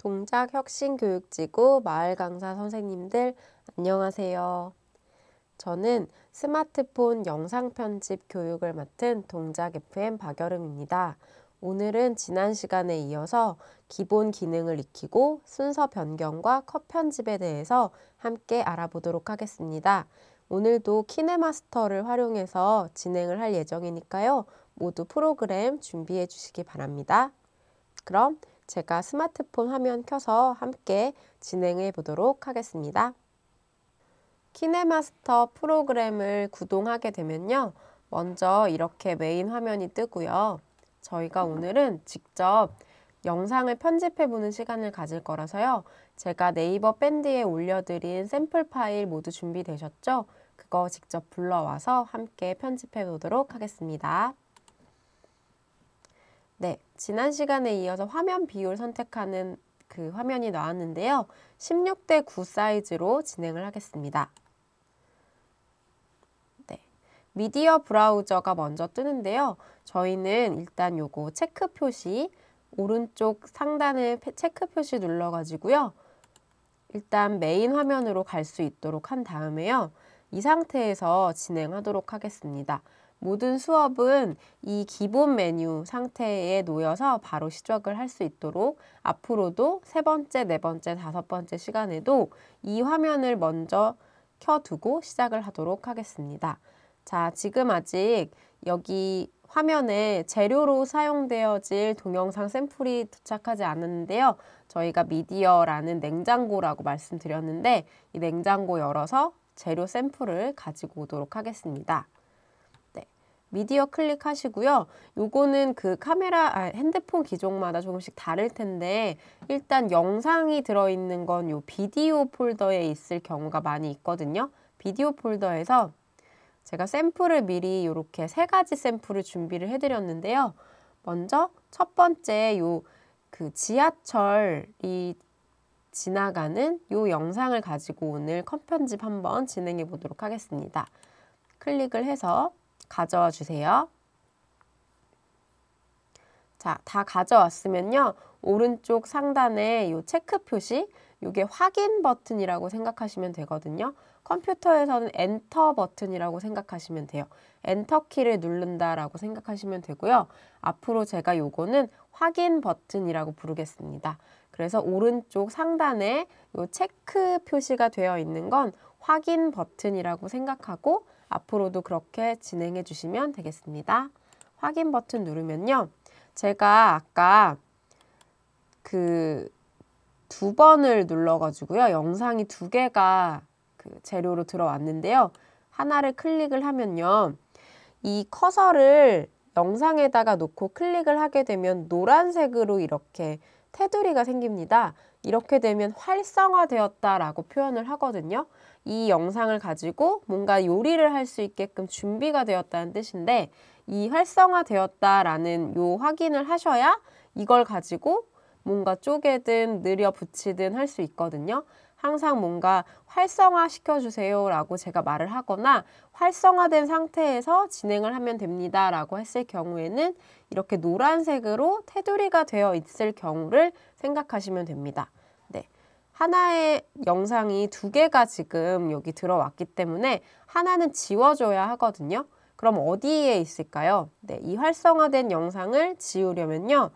동작혁신교육지구 마을강사 선생님들 안녕하세요. 저는 스마트폰 영상 편집 교육을 맡은 동작 FM 박여름입니다. 오늘은 지난 시간에 이어서 기본 기능을 익히고 순서 변경과 컷 편집에 대해서 함께 알아보도록 하겠습니다. 오늘도 키네마스터를 활용해서 진행을 할 예정이니까요. 모두 프로그램 준비해 주시기 바랍니다. 그럼 제가 스마트폰 화면 켜서 함께 진행해 보도록 하겠습니다. 키네마스터 프로그램을 구동하게 되면요. 먼저 이렇게 메인 화면이 뜨고요. 저희가 오늘은 직접 영상을 편집해 보는 시간을 가질 거라서요. 제가 네이버 밴드에 올려드린 샘플 파일 모두 준비되셨죠? 그거 직접 불러와서 함께 편집해 보도록 하겠습니다. 네, 지난 시간에 이어서 화면 비율 선택하는 그 화면이 나왔는데요. 16대 9 사이즈로 진행을 하겠습니다. 네, 미디어 브라우저가 먼저 뜨는데요. 저희는 일단 요거 체크 표시, 오른쪽 상단에 체크 표시 눌러가지고요. 일단 메인 화면으로 갈 수 있도록 한 다음에요. 이 상태에서 진행하도록 하겠습니다. 모든 수업은 이 기본 메뉴 상태에 놓여서 바로 시작을 할 수 있도록 앞으로도 세 번째, 네 번째, 다섯 번째 시간에도 이 화면을 먼저 켜두고 시작을 하도록 하겠습니다. 자, 지금 아직 여기 화면에 재료로 사용되어질 동영상 샘플이 도착하지 않았는데요. 저희가 미디어라는 냉장고라고 말씀드렸는데 이 냉장고 열어서 재료 샘플을 가지고 오도록 하겠습니다. 미디어 클릭하시고요. 요거는 그 핸드폰 기종마다 조금씩 다를 텐데 일단 영상이 들어있는 건 요 비디오 폴더에 있을 경우가 많이 있거든요. 비디오 폴더에서 제가 샘플을 미리 이렇게 세 가지 샘플을 준비를 해드렸는데요. 먼저 첫 번째 요 그 지하철이 지나가는 요 영상을 가지고 오늘 컷 편집 한번 진행해 보도록 하겠습니다. 클릭을 해서 가져와 주세요. 자, 다 가져왔으면요. 오른쪽 상단에 이 체크 표시, 이게 확인 버튼이라고 생각하시면 되거든요. 컴퓨터에서는 엔터 버튼이라고 생각하시면 돼요. 엔터 키를 누른다라고 생각하시면 되고요. 앞으로 제가 요거는 확인 버튼이라고 부르겠습니다. 그래서 오른쪽 상단에 이 체크 표시가 되어 있는 건 확인 버튼이라고 생각하고 앞으로도 그렇게 진행해 주시면 되겠습니다. 확인 버튼 누르면요. 제가 아까 그 2번을 눌러가지고요. 영상이 2개가 그 재료로 들어왔는데요. 하나를 클릭을 하면요. 이 커서를 영상에다가 놓고 클릭을 하게 되면 노란색으로 이렇게 테두리가 생깁니다. 이렇게 되면 활성화되었다라고 표현을 하거든요. 이 영상을 가지고 뭔가 요리를 할 수 있게끔 준비가 되었다는 뜻인데 이 활성화되었다라는 요 확인을 하셔야 이걸 가지고 뭔가 쪼개든 늘려 붙이든 할 수 있거든요. 항상 뭔가 활성화 시켜주세요 라고 제가 말을 하거나 활성화된 상태에서 진행을 하면 됩니다 라고 했을 경우에는 이렇게 노란색으로 테두리가 되어 있을 경우를 생각하시면 됩니다. 네, 하나의 영상이 2개가 지금 여기 들어왔기 때문에 하나는 지워줘야 하거든요. 그럼 어디에 있을까요? 네, 이 활성화된 영상을 지우려면요.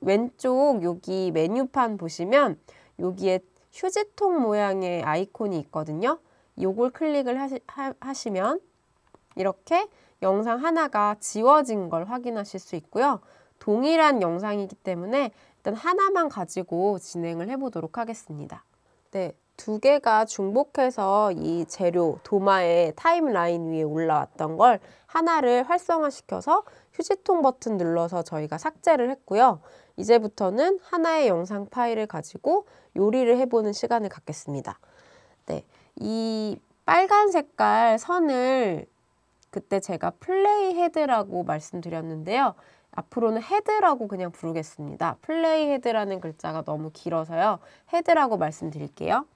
왼쪽 여기 메뉴판 보시면 여기에 휴지통 모양의 아이콘이 있거든요. 요걸 클릭을 하시면 이렇게 영상 하나가 지워진 걸 확인하실 수 있고요. 동일한 영상이기 때문에 일단 하나만 가지고 진행을 해보도록 하겠습니다. 네, 2개가 중복해서 이 재료 도마의 타임라인 위에 올라왔던 걸 하나를 활성화시켜서 휴지통 버튼 눌러서 저희가 삭제를 했고요. 이제부터는 하나의 영상 파일을 가지고 요리를 해보는 시간을 갖겠습니다. 네, 이 빨간 색깔 선을 그때 제가 플레이 헤드라고 말씀드렸는데요. 앞으로는 헤드라고 그냥 부르겠습니다. 플레이 헤드라는 글자가 너무 길어서요. 헤드라고 말씀드릴게요.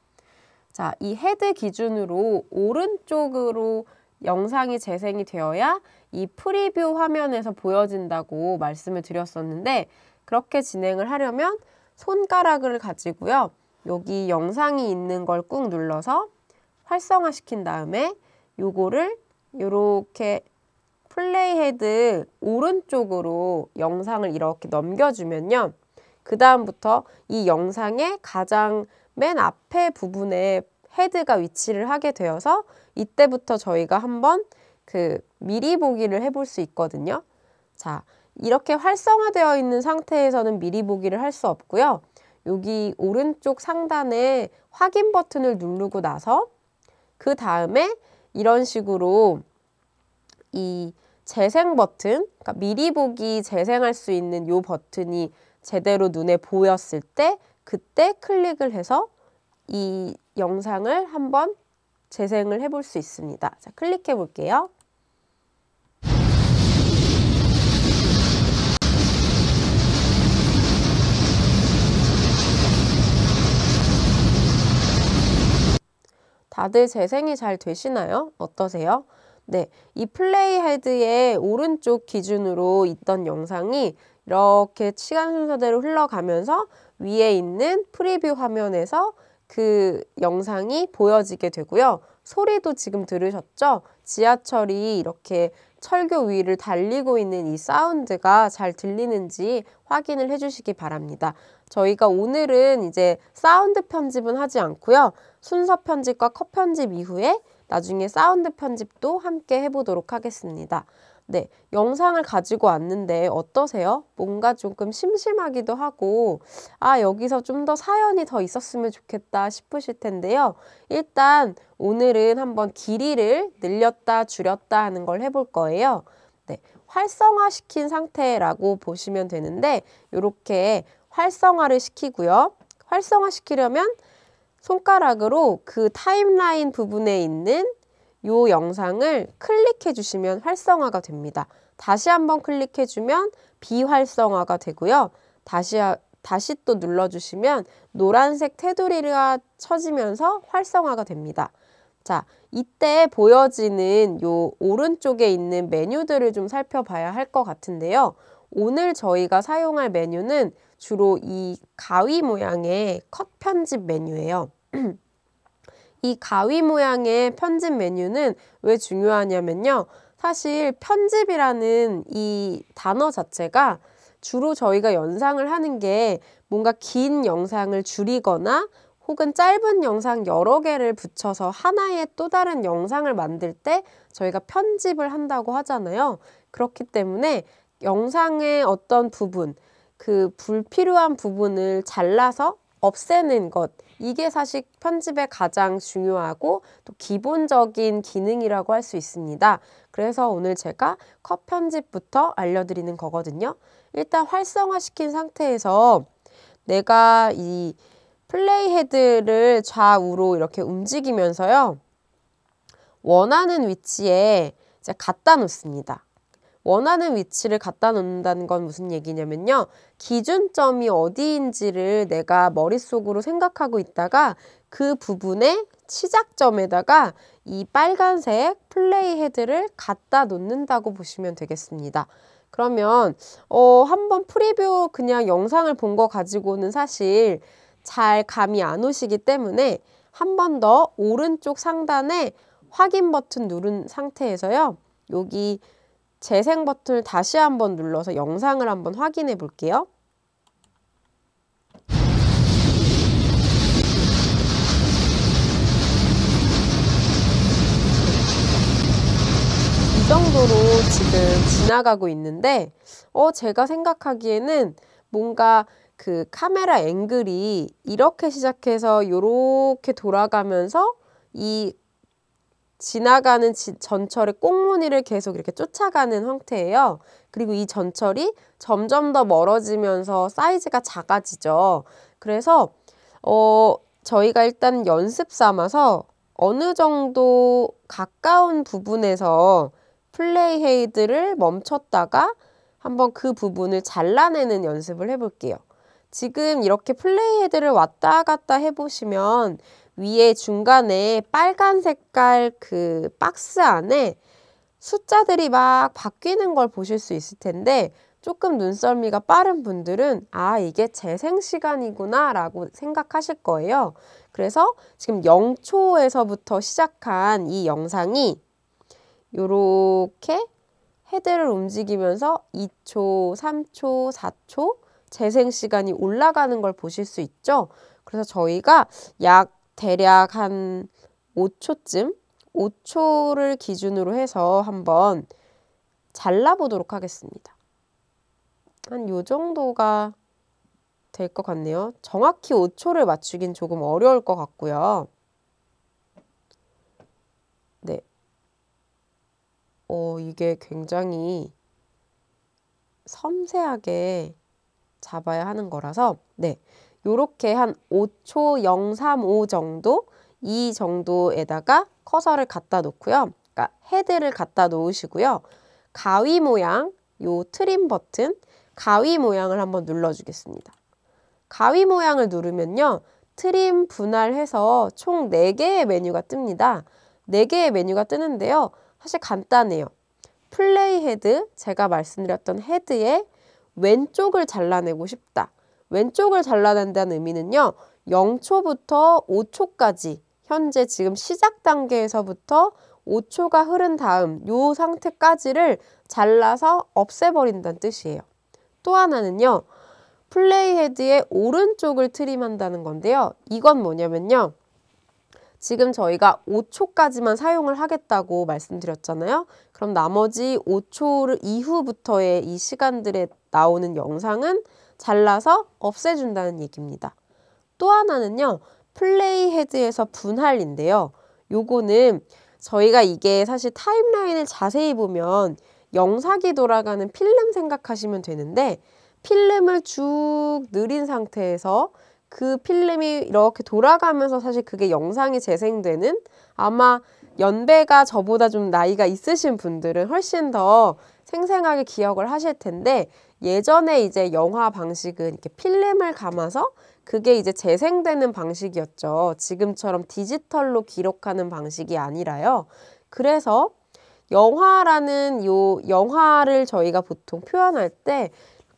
자, 이 헤드 기준으로 오른쪽으로 영상이 재생이 되어야 이 프리뷰 화면에서 보여진다고 말씀을 드렸었는데 그렇게 진행을 하려면 손가락을 가지고요. 여기 영상이 있는 걸 꾹 눌러서 활성화시킨 다음에 요거를 요렇게 플레이 헤드 오른쪽으로 영상을 이렇게 넘겨주면요. 그 다음부터 이 영상의 가장 맨 앞에 부분에 헤드가 위치를 하게 되어서 이때부터 저희가 한번 미리 보기를 해볼 수 있거든요. 자, 이렇게 활성화되어 있는 상태에서는 미리 보기를 할 수 없고요. 여기 오른쪽 상단에 확인 버튼을 누르고 나서 그 다음에 이런 식으로 이 재생 버튼, 그러니까 미리 보기 재생할 수 있는 요 버튼이 제대로 눈에 보였을 때 그때 클릭을 해서 이 영상을 한번 재생을 해볼 수 있습니다. 자, 클릭해 볼게요. 다들 재생이 잘 되시나요? 어떠세요? 네, 이 플레이 헤드의 오른쪽 기준으로 있던 영상이 이렇게 시간 순서대로 흘러가면서 위에 있는 프리뷰 화면에서 그 영상이 보여지게 되고요. 소리도 지금 들으셨죠? 지하철이 이렇게 철교 위를 달리고 있는 이 사운드가 잘 들리는지 확인을 해주시기 바랍니다. 저희가 오늘은 이제 사운드 편집은 하지 않고요. 순서 편집과 컷 편집 이후에 나중에 사운드 편집도 함께 해보도록 하겠습니다. 네, 영상을 가지고 왔는데 어떠세요? 뭔가 조금 심심하기도 하고 여기서 좀 더 사연이 더 있었으면 좋겠다 싶으실 텐데요. 일단 오늘은 한번 길이를 늘렸다 줄였다 하는 걸 해볼 거예요. 네, 활성화시킨 상태라고 보시면 되는데 이렇게 활성화를 시키고요. 활성화시키려면 손가락으로 그 타임라인 부분에 있는 요 영상을 클릭해 주시면 활성화가 됩니다. 다시 한번 클릭해 주면 비활성화가 되고요. 다시 또 눌러주시면 노란색 테두리가 쳐지면서 활성화가 됩니다. 자, 이때 보여지는 요 오른쪽에 있는 메뉴들을 좀 살펴봐야 할 것 같은데요. 오늘 저희가 사용할 메뉴는 주로 이 가위 모양의 컷 편집 메뉴예요. 이 가위 모양의 편집 메뉴는 왜 중요하냐면요. 사실 편집이라는 이 단어 자체가 주로 저희가 연상을 하는 게 뭔가 긴 영상을 줄이거나 혹은 짧은 영상 여러 개를 붙여서 하나의 또 다른 영상을 만들 때 저희가 편집을 한다고 하잖아요. 그렇기 때문에 영상의 어떤 부분, 그 불필요한 부분을 잘라서 없애는 것, 이게 사실 편집의 가장 중요하고 또 기본적인 기능이라고 할 수 있습니다. 그래서 오늘 제가 컷 편집부터 알려드리는 거거든요. 일단 활성화시킨 상태에서 내가 이 플레이 헤드를 좌우로 이렇게 움직이면서요. 원하는 위치에 이제 갖다 놓습니다. 원하는 위치를 갖다 놓는다는 건 무슨 얘기냐면요. 기준점이 어디인지를 내가 머릿속으로 생각하고 있다가 그 부분의 시작점에다가 이 빨간색 플레이 헤드를 갖다 놓는다고 보시면 되겠습니다. 그러면 한번 프리뷰 그냥 영상을 본 거 가지고는 사실 잘 감이 안 오시기 때문에 한 번 더 오른쪽 상단에 확인 버튼 누른 상태에서요. 여기 재생 버튼을 다시 한번 눌러서 영상을 한번 확인해 볼게요. 이 정도로 지금 지나가고 있는데 제가 생각하기에는 뭔가 그 카메라 앵글이 이렇게 시작해서 요렇게 돌아가면서 이 지나가는 전철의 꽁무니를 계속 이렇게 쫓아가는 형태예요. 그리고 이 전철이 점점 더 멀어지면서 사이즈가 작아지죠. 그래서 저희가 일단 연습 삼아서 어느 정도 가까운 부분에서 플레이 헤드를 멈췄다가 한번 그 부분을 잘라내는 연습을 해볼게요. 지금 이렇게 플레이 헤드를 왔다 갔다 해보시면 위에 중간에 빨간 색깔 그 박스 안에 숫자들이 막 바뀌는 걸 보실 수 있을 텐데 조금 눈썰미가 빠른 분들은 아, 이게 재생 시간이구나 라고 생각하실 거예요. 그래서 지금 0초에서부터 시작한 이 영상이 요렇게 헤드를 움직이면서 2초, 3초, 4초 재생 시간이 올라가는 걸 보실 수 있죠. 그래서 저희가 대략 한 5초쯤, 5초를 기준으로 해서 한번 잘라보도록 하겠습니다. 한 요 정도가 될 것 같네요. 정확히 5초를 맞추긴 조금 어려울 것 같고요. 네. 이게 굉장히 섬세하게 잡아야 하는 거라서 네. 요렇게 한 5초 035 정도? 이 정도에다가 커서를 갖다 놓고요. 그러니까 헤드를 갖다 놓으시고요. 가위 모양, 요 트림 버튼, 가위 모양을 한번 눌러주겠습니다. 가위 모양을 누르면요. 트림 분할해서 총 4개의 메뉴가 뜹니다. 4개의 메뉴가 뜨는데요. 사실 간단해요. 플레이 헤드, 제가 말씀드렸던 헤드의 왼쪽을 잘라내고 싶다. 왼쪽을 잘라낸다는 의미는요. 0초부터 5초까지 현재 지금 시작 단계에서부터 5초가 흐른 다음 요 상태까지를 잘라서 없애버린다는 뜻이에요. 또 하나는요. 플레이 헤드의 오른쪽을 트림한다는 건데요. 이건 뭐냐면요. 지금 저희가 5초까지만 사용을 하겠다고 말씀드렸잖아요. 그럼 나머지 5초 이후부터의 이 시간들에 나오는 영상은 잘라서 없애준다는 얘기입니다. 또 하나는요. 플레이 헤드에서 분할인데요. 요거는 저희가 이게 사실 타임라인을 자세히 보면 영상이 돌아가는 필름 생각하시면 되는데 필름을 쭉 느린 상태에서 그 필름이 이렇게 돌아가면서 사실 그게 영상이 재생되는 아마 연배가 저보다 좀 나이가 있으신 분들은 훨씬 더 생생하게 기억을 하실 텐데 예전에 이제 영화 방식은 이렇게 필름을 감아서 그게 이제 재생되는 방식이었죠. 지금처럼 디지털로 기록하는 방식이 아니라요. 그래서 영화라는 영화를 저희가 보통 표현할 때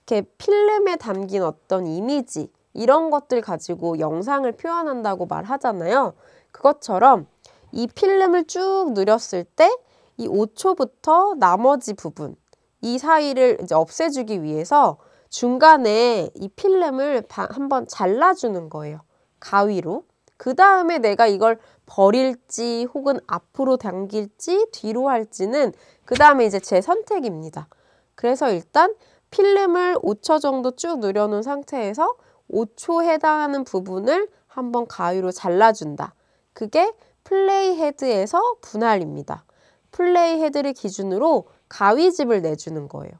이렇게 필름에 담긴 어떤 이미지 이런 것들 가지고 영상을 표현한다고 말하잖아요. 그것처럼 이 필름을 쭉 누렸을 때 이 5초부터 나머지 부분 이 사이를 이제 없애주기 위해서 중간에 이 필름을 한번 잘라주는 거예요. 가위로. 그 다음에 내가 이걸 버릴지 혹은 앞으로 당길지 뒤로 할지는 그 다음에 이제 제 선택입니다. 그래서 일단 필름을 5초 정도 쭉 누려놓은 상태에서 5초 해당하는 부분을 한번 가위로 잘라준다. 그게 플레이 헤드에서 분할입니다. 플레이 헤드를 기준으로 가위집을 내주는 거예요.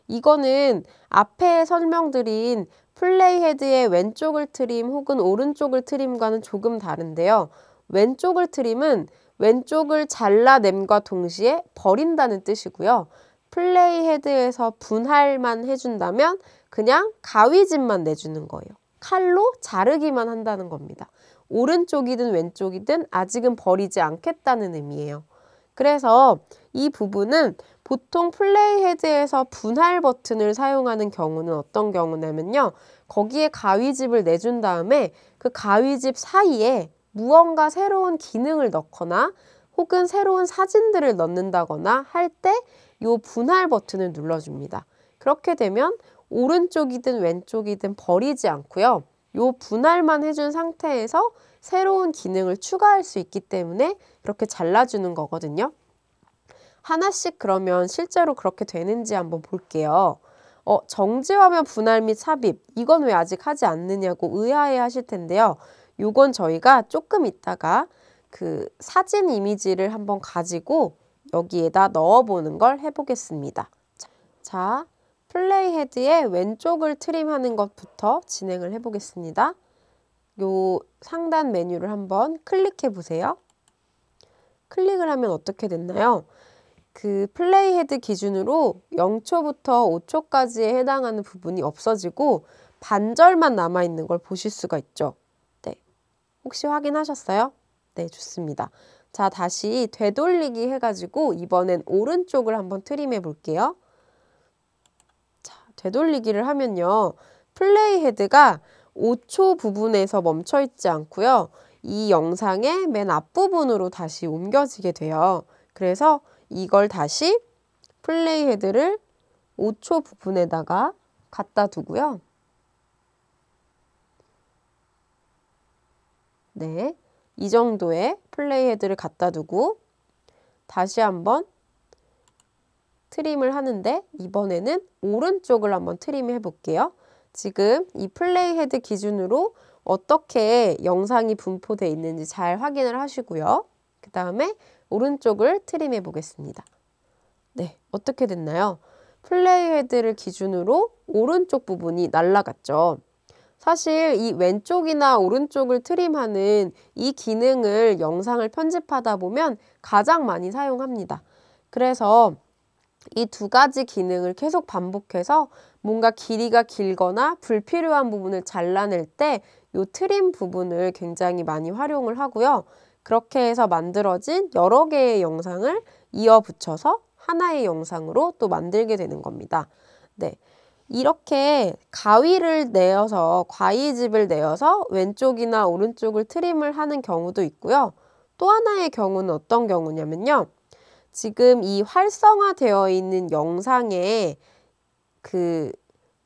이거는 앞에 설명드린 플레이 헤드의 왼쪽을 트림 혹은 오른쪽을 트림과는 조금 다른데요. 왼쪽을 트림은 왼쪽을 잘라냄과 동시에 버린다는 뜻이고요. 플레이 헤드에서 분할만 해준다면 그냥 가위집만 내주는 거예요. 칼로 자르기만 한다는 겁니다. 오른쪽이든 왼쪽이든 아직은 버리지 않겠다는 의미예요. 그래서 이 부분은 보통 플레이 헤드에서 분할 버튼을 사용하는 경우는 어떤 경우냐면요. 거기에 가위집을 내준 다음에 그 가위집 사이에 무언가 새로운 기능을 넣거나 혹은 새로운 사진들을 넣는다거나 할 때 이 분할 버튼을 눌러줍니다. 그렇게 되면 오른쪽이든 왼쪽이든 버리지 않고요. 이 분할만 해준 상태에서 새로운 기능을 추가할 수 있기 때문에 이렇게 잘라주는 거거든요. 하나씩 그러면 실제로 그렇게 되는지 한번 볼게요. 정지화면 분할 및 삽입, 이건 왜 아직 하지 않느냐고 의아해 하실 텐데요. 요건 저희가 조금 있다가 그 사진 이미지를 한번 가지고 여기에다 넣어보는 걸 해보겠습니다. 자, 플레이 헤드의 왼쪽을 트림하는 것부터 진행을 해보겠습니다. 요 상단 메뉴를 한번 클릭해 보세요. 클릭을 하면 어떻게 됐나요? 그 플레이 헤드 기준으로 0초부터 5초까지에 해당하는 부분이 없어지고 반절만 남아있는 걸 보실 수가 있죠. 네, 혹시 확인하셨어요? 네, 좋습니다. 자, 다시 되돌리기 해가지고 이번엔 오른쪽을 한번 트림해 볼게요. 되돌리기를 하면요. 플레이 헤드가 5초 부분에서 멈춰 있지 않고요. 이 영상의 맨 앞부분으로 다시 옮겨지게 돼요. 그래서 이걸 다시 플레이 헤드를 5초 부분에다가 갖다 두고요. 네, 이 정도의 플레이 헤드를 갖다 두고 다시 한번 트림을 하는데 이번에는 오른쪽을 한번 트림해 볼게요. 지금 이 플레이 헤드 기준으로 어떻게 영상이 분포되어 있는지 잘 확인을 하시고요. 그 다음에 오른쪽을 트림해 보겠습니다. 네, 어떻게 됐나요? 플레이 헤드를 기준으로 오른쪽 부분이 날아갔죠. 사실 이 왼쪽이나 오른쪽을 트림하는 이 기능을 영상을 편집하다 보면 가장 많이 사용합니다. 그래서 이 두 가지 기능을 계속 반복해서 뭔가 길이가 길거나 불필요한 부분을 잘라낼 때 이 트림 부분을 굉장히 많이 활용을 하고요. 그렇게 해서 만들어진 여러 개의 영상을 이어 붙여서 하나의 영상으로 또 만들게 되는 겁니다. 네. 이렇게 가위를 내어서 과위집을 내어서 왼쪽이나 오른쪽을 트림을 하는 경우도 있고요. 또 하나의 경우는 어떤 경우냐면요. 지금 이 활성화되어 있는 영상의 그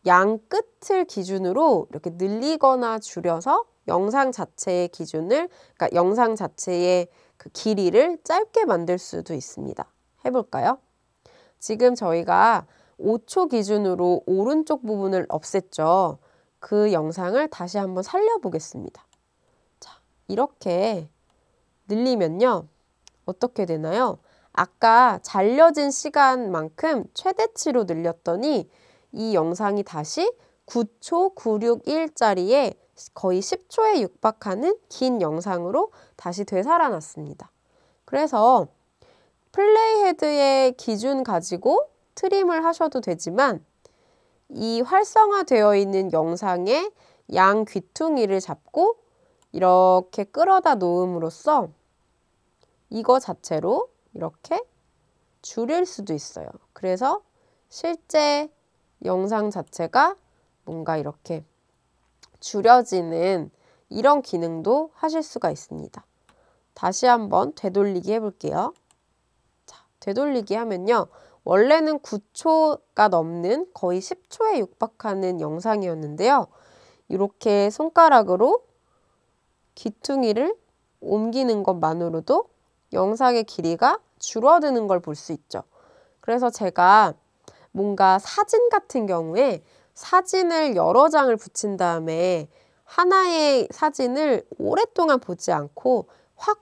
양 끝을 기준으로 이렇게 늘리거나 줄여서 영상 자체의 기준을, 그러니까 영상 자체의 그 길이를 짧게 만들 수도 있습니다. 해볼까요? 지금 저희가 5초 기준으로 오른쪽 부분을 없앴죠. 그 영상을 다시 한번 살려보겠습니다. 자, 이렇게 늘리면요. 어떻게 되나요? 아까 잘려진 시간만큼 최대치로 늘렸더니 이 영상이 다시 9초 961짜리에 거의 10초에 육박하는 긴 영상으로 다시 되살아났습니다. 그래서 플레이 헤드의 기준 가지고 트림을 하셔도 되지만 이 활성화되어 있는 영상의 양 귀퉁이를 잡고 이렇게 끌어다 놓음으로써 이거 자체로 이렇게 줄일 수도 있어요. 그래서 실제 영상 자체가 뭔가 이렇게 줄여지는 이런 기능도 하실 수가 있습니다. 다시 한번 되돌리기 해볼게요. 자, 되돌리기 하면요. 원래는 9초가 넘는 거의 10초에 육박하는 영상이었는데요. 이렇게 손가락으로 귀퉁이를 옮기는 것만으로도 영상의 길이가 줄어드는 걸 볼 수 있죠. 그래서 제가 뭔가 사진 같은 경우에 사진을 여러 장을 붙인 다음에 하나의 사진을 오랫동안 보지 않고 확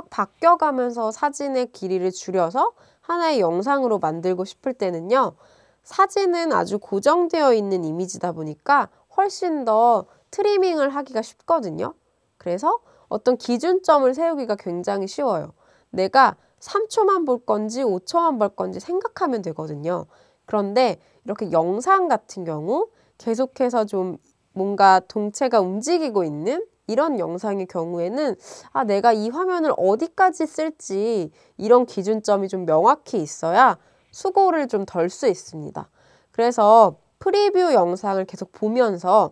바뀌어가면서 사진의 길이를 줄여서 하나의 영상으로 만들고 싶을 때는요. 사진은 아주 고정되어 있는 이미지다 보니까 훨씬 더 트리밍을 하기가 쉽거든요. 그래서 어떤 기준점을 세우기가 굉장히 쉬워요. 내가 3초만 볼 건지 5초만 볼 건지 생각하면 되거든요. 그런데 이렇게 영상 같은 경우 계속해서 좀 뭔가 동체가 움직이고 있는 이런 영상의 경우에는 내가 이 화면을 어디까지 쓸지 이런 기준점이 좀 명확히 있어야 수고를 좀 덜 수 있습니다. 그래서 프리뷰 영상을 계속 보면서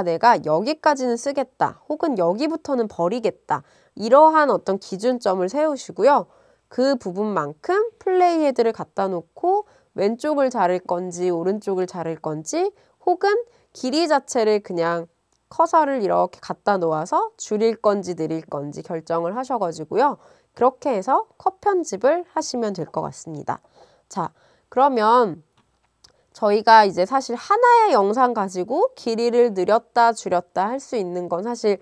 내가 여기까지는 쓰겠다 혹은 여기부터는 버리겠다 이러한 어떤 기준점을 세우시고요. 그 부분만큼 플레이 헤드를 갖다 놓고 왼쪽을 자를 건지 오른쪽을 자를 건지 혹은 길이 자체를 그냥 커서를 이렇게 갖다 놓아서 줄일 건지 늘릴 건지 결정을 하셔가지고요. 그렇게 해서 컷 편집을 하시면 될 것 같습니다. 자, 그러면 저희가 이제 사실 하나의 영상 가지고 길이를 늘렸다 줄였다 할 수 있는 건 사실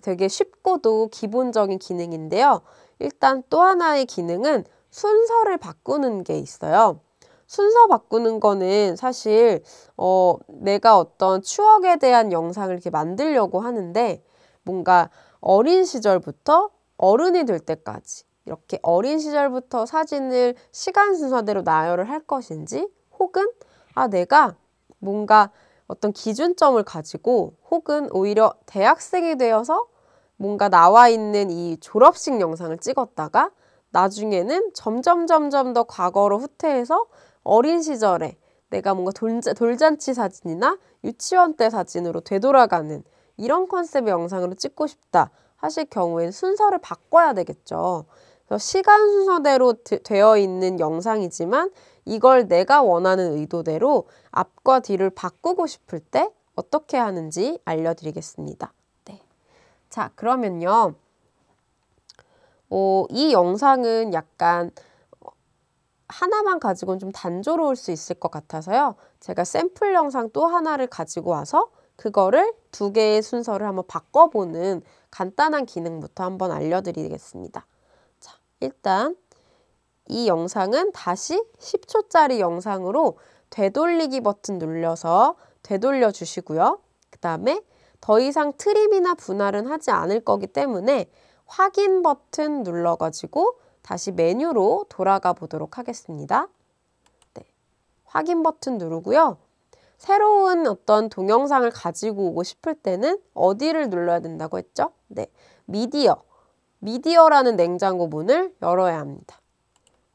되게 쉽고도 기본적인 기능인데요. 일단 또 하나의 기능은 순서를 바꾸는 게 있어요. 순서 바꾸는 거는 사실 내가 어떤 추억에 대한 영상을 이렇게 만들려고 하는데 뭔가 어린 시절부터 어른이 될 때까지 이렇게 어린 시절부터 사진을 시간 순서대로 나열을 할 것인지 혹은 내가 뭔가 어떤 기준점을 가지고 혹은 오히려 대학생이 되어서 뭔가 나와 있는 이 졸업식 영상을 찍었다가 나중에는 점점 더 과거로 후퇴해서 어린 시절에 내가 뭔가 돌잔치 사진이나 유치원 때 사진으로 되돌아가는 이런 컨셉의 영상으로 찍고 싶다 하실 경우에는 순서를 바꿔야 되겠죠. 그래서 시간 순서대로 되어 있는 영상이지만 이걸 내가 원하는 의도대로 앞과 뒤를 바꾸고 싶을 때 어떻게 하는지 알려드리겠습니다. 네. 자, 그러면요. 이 영상은 약간 하나만 가지고는 좀 단조로울 수 있을 것 같아서요. 제가 샘플 영상 또 하나를 가지고 와서 그거를 2개의 순서를 한번 바꿔보는 간단한 기능부터 한번 알려드리겠습니다. 자, 일단 이 영상은 다시 10초짜리 영상으로 되돌리기 버튼 눌러서 되돌려 주시고요. 그 다음에 더 이상 트림이나 분할은 하지 않을 거기 때문에 확인 버튼 눌러가지고 다시 메뉴로 돌아가 보도록 하겠습니다. 네, 확인 버튼 누르고요. 새로운 어떤 동영상을 가지고 오고 싶을 때는 어디를 눌러야 된다고 했죠? 네, 미디어라는 냉장고 문을 열어야 합니다.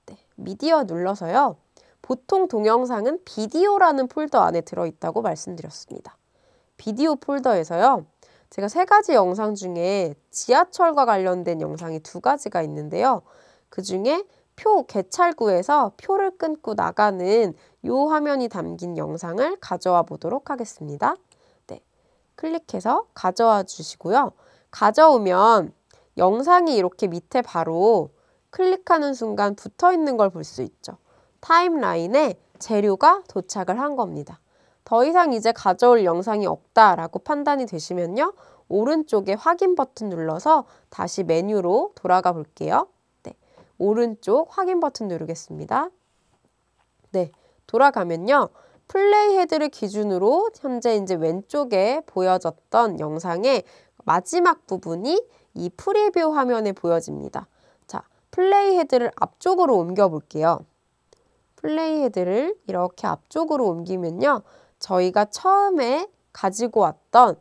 네, 미디어 눌러서요. 보통 동영상은 비디오라는 폴더 안에 들어있다고 말씀드렸습니다. 비디오 폴더에서요. 제가 3가지 영상 중에 지하철과 관련된 영상이 2가지가 있는데요. 그 중에 개찰구에서 표를 끊고 나가는 요 화면이 담긴 영상을 가져와 보도록 하겠습니다. 네, 클릭해서 가져와 주시고요. 가져오면 영상이 이렇게 밑에 바로 클릭하는 순간 붙어 있는 걸 볼 수 있죠. 타임라인에 재료가 도착을 한 겁니다. 더 이상 이제 가져올 영상이 없다라고 판단이 되시면요. 오른쪽에 확인 버튼 눌러서 다시 메뉴로 돌아가 볼게요. 네, 오른쪽 확인 버튼 누르겠습니다. 네, 돌아가면요. 플레이 헤드를 기준으로 현재 이제 왼쪽에 보여졌던 영상의 마지막 부분이 이 프리뷰 화면에 보여집니다. 자, 플레이 헤드를 앞쪽으로 옮겨 볼게요. 플레이 헤드를 이렇게 앞쪽으로 옮기면요. 저희가 처음에 가지고 왔던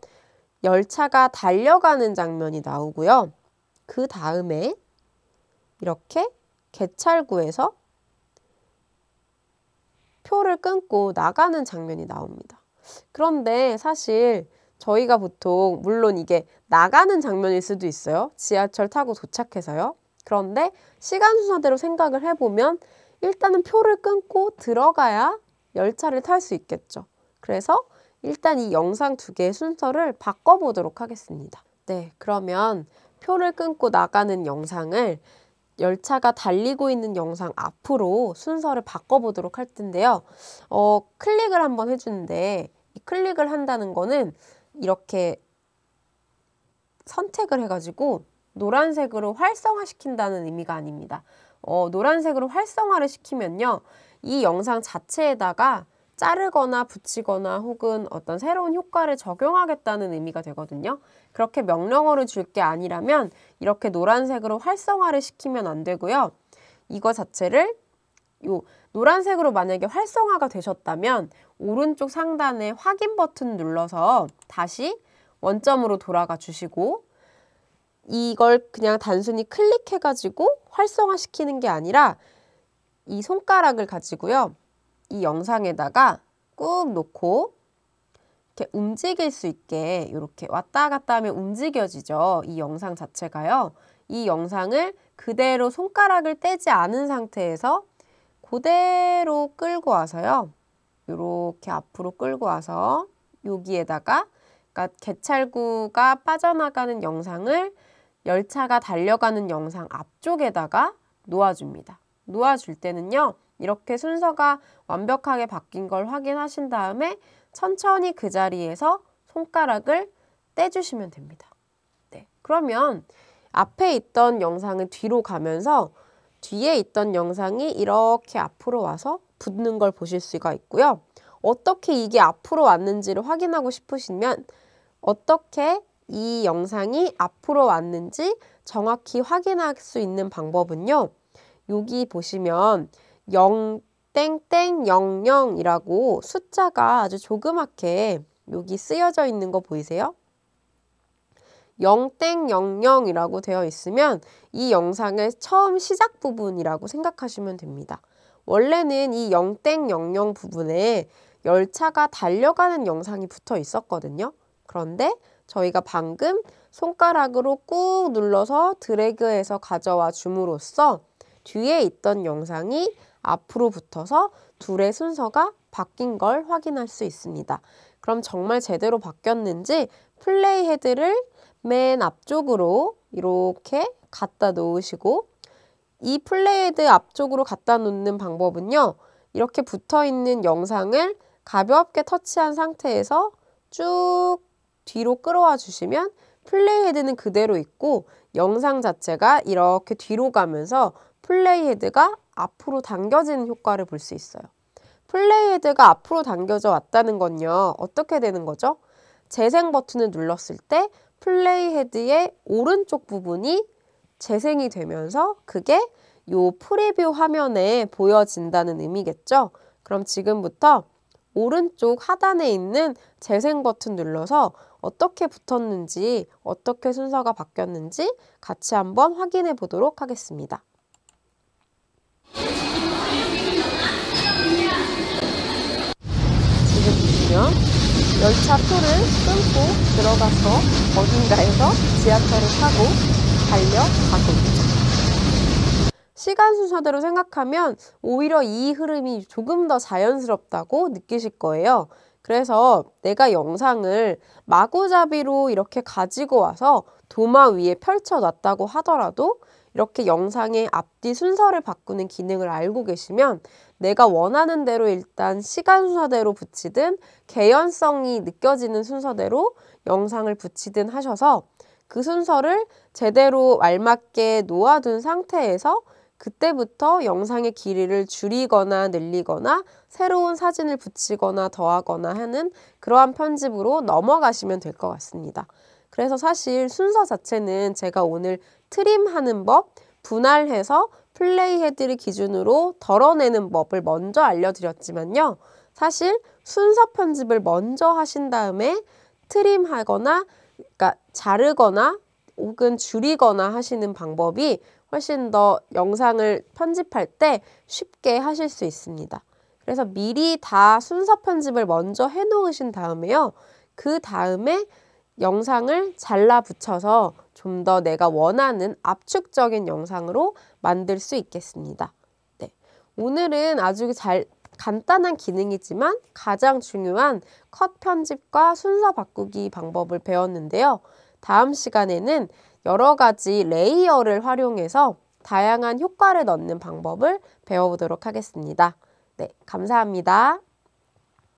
열차가 달려가는 장면이 나오고요. 그 다음에 이렇게 개찰구에서 표를 끊고 나가는 장면이 나옵니다. 그런데 사실 저희가 보통 물론 이게 나가는 장면일 수도 있어요. 지하철 타고 도착해서요. 그런데 시간 순서대로 생각을 해보면 일단은 표를 끊고 들어가야 열차를 탈 수 있겠죠. 그래서 일단 이 영상 2개의 순서를 바꿔보도록 하겠습니다. 네, 그러면 표를 끊고 나가는 영상을 열차가 달리고 있는 영상 앞으로 순서를 바꿔보도록 할 텐데요. 클릭을 한번 해주는데 이 클릭을 한다는 거는 이렇게 선택을 해가지고 노란색으로 활성화시킨다는 의미가 아닙니다. 노란색으로 활성화를 시키면요. 이 영상 자체에다가 자르거나 붙이거나 혹은 어떤 새로운 효과를 적용하겠다는 의미가 되거든요. 그렇게 명령어를 줄 게 아니라면 이렇게 노란색으로 활성화를 시키면 안 되고요. 이거 자체를 노란색으로 만약에 활성화가 되셨다면 오른쪽 상단에 확인 버튼 눌러서 다시 원점으로 돌아가 주시고 이걸 그냥 단순히 클릭해가지고 활성화시키는 게 아니라 이 손가락을 가지고요. 이 영상에다가 꾹 놓고 이렇게 움직일 수 있게 이렇게 왔다 갔다 하면 움직여지죠. 이 영상 자체가요. 이 영상을 그대로 손가락을 떼지 않은 상태에서 그대로 끌고 와서요. 이렇게 앞으로 끌고 와서 여기에다가 그러니까 개찰구가 빠져나가는 영상을 열차가 달려가는 영상 앞쪽에다가 놓아줍니다. 놓아줄 때는요. 이렇게 순서가 완벽하게 바뀐 걸 확인하신 다음에 천천히 그 자리에서 손가락을 떼주시면 됩니다. 네, 그러면 앞에 있던 영상은 뒤로 가면서 뒤에 있던 영상이 이렇게 앞으로 와서 붙는 걸 보실 수가 있고요. 어떻게 이게 앞으로 왔는지를 확인하고 싶으시면 어떻게 이 영상이 앞으로 왔는지 정확히 확인할 수 있는 방법은요. 여기 보시면 0땡땡00이라고 숫자가 아주 조그맣게 여기 쓰여져 있는 거 보이세요? 0땡00이라고 되어 있으면 이 영상의 처음 시작 부분이라고 생각하시면 됩니다. 원래는 이 0.00 부분에 열차가 달려가는 영상이 붙어 있었거든요. 그런데 저희가 방금 손가락으로 꾹 눌러서 드래그해서 가져와 줌으로써 뒤에 있던 영상이 앞으로 붙어서 둘의 순서가 바뀐 걸 확인할 수 있습니다. 그럼 정말 제대로 바뀌었는지 플레이 헤드를 맨 앞쪽으로 이렇게 갖다 놓으시고, 이 플레이 헤드 앞쪽으로 갖다 놓는 방법은요, 이렇게 붙어 있는 영상을 가볍게 터치한 상태에서 쭉 뒤로 끌어와 주시면 플레이 헤드는 그대로 있고 영상 자체가 이렇게 뒤로 가면서 플레이 헤드가 앞으로 당겨지는 효과를 볼 수 있어요. 플레이 헤드가 앞으로 당겨져 왔다는 건요, 어떻게 되는 거죠? 재생 버튼을 눌렀을 때 플레이 헤드의 오른쪽 부분이 재생이 되면서 그게 요 프리뷰 화면에 보여진다는 의미겠죠? 그럼 지금부터 오른쪽 하단에 있는 재생 버튼 눌러서 어떻게 붙었는지, 어떻게 순서가 바뀌었는지 같이 한번 확인해 보도록 하겠습니다. 지금 보시면 열차 표를 끊고 들어가서 어딘가에서 지하철을 타고 달려가고 있죠. 시간 순서대로 생각하면 오히려 이 흐름이 조금 더 자연스럽다고 느끼실 거예요. 그래서 내가 영상을 마구잡이로 이렇게 가지고 와서 도마 위에 펼쳐놨다고 하더라도 이렇게 영상의 앞뒤 순서를 바꾸는 기능을 알고 계시면 내가 원하는 대로 일단 시간 순서대로 붙이든 개연성이 느껴지는 순서대로 영상을 붙이든 하셔서 그 순서를 제대로 알맞게 놓아둔 상태에서 그때부터 영상의 길이를 줄이거나 늘리거나 새로운 사진을 붙이거나 더하거나 하는 그러한 편집으로 넘어가시면 될 것 같습니다. 그래서 사실 순서 자체는 제가 오늘 트림하는 법, 분할해서 플레이 헤드를 기준으로 덜어내는 법을 먼저 알려드렸지만요. 사실 순서 편집을 먼저 하신 다음에 트림하거나, 그러니까 자르거나 혹은 줄이거나 하시는 방법이 훨씬 더 영상을 편집할 때 쉽게 하실 수 있습니다. 그래서 미리 다 순서 편집을 먼저 해놓으신 다음에요. 그 다음에 영상을 잘라 붙여서 좀 더 내가 원하는 압축적인 영상으로 만들 수 있겠습니다. 네, 오늘은 아주 간단한 기능이지만 가장 중요한 컷 편집과 순서 바꾸기 방법을 배웠는데요. 다음 시간에는 여러 가지 레이어를 활용해서 다양한 효과를 넣는 방법을 배워보도록 하겠습니다. 네, 감사합니다.